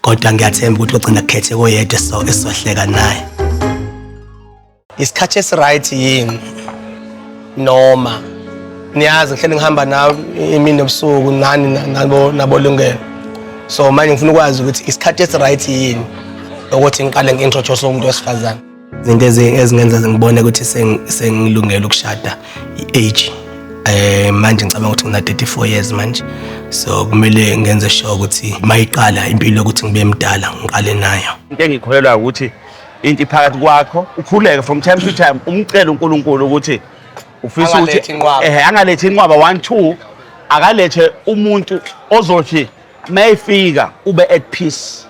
kodwa ngiyathemba ukuthi ugcina kukhethe oyedwa esizohleka naye. Isikhathi esiright yini noma niyazi ngihleli ngihamba nawe imini ebusuku nani nabolungelo. So manje ngifuna ukwazi ukuthi isikhathi esiright yini ukuthi ngiqale ngi-introduce umuntu wesifazane. Izinto ezingenza ngibone ukuthi sengilungele ukushada i-age. Manje ngicabanga ukuthi ngina 34 years manje. So kumele ngenze sure ukuthi mayiqala impilo ukuthi ngibe mdala ngiqale nayo. Into engikholelwa ukuthi into iphakathi kwakho ukhuleke from time to time umcela uNkulunkulu ukuthi ufisa ukuthi angalethi inqwaba 1 2 akalethe umuntu ozothi mayifika ube at peace.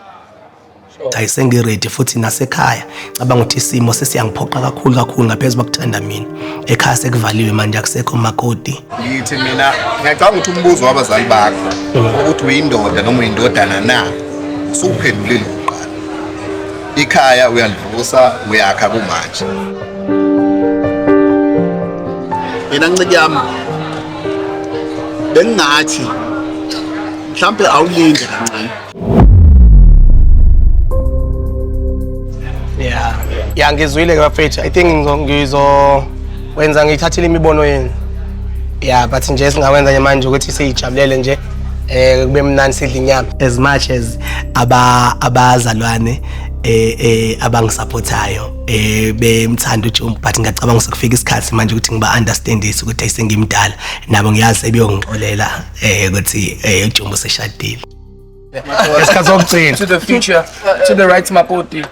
Hayi sengiready futhi nasekhaya cabanga ukuthi isimo sesiyangiphoqa kakhulu ngaphezulu bakuthanda mina. Ekhaya sekuvaliwe manje akusekho makoti. Ngithi mina ngiyacabanga ukuthi umbuzo wabazali bakho ukuthi uyindoda noma uyindodana na usuphendulile uqala. Ikhaya uyalivusa uyakha kumanje. Mina ncike yami bengathi mhlambe awulinde kancane. Yeah, ngizwile bafethu. I think ngizokwenza ngithathile imibono yenu. Yeah, but nje singakwenza nje manje ukuthi siyijabulele nje kube mnandi sidla inyama. As much as abazalwane abangisupportayo bemthanda uJumbo, but ngiyacabanga sekufika isikhathi manje ukuthi ngiba understandise ukuthi ayisengimdala nabo ngiyazi sebeyongixolela ukuthi uJumbo seshadile. To the future, to the right makoti.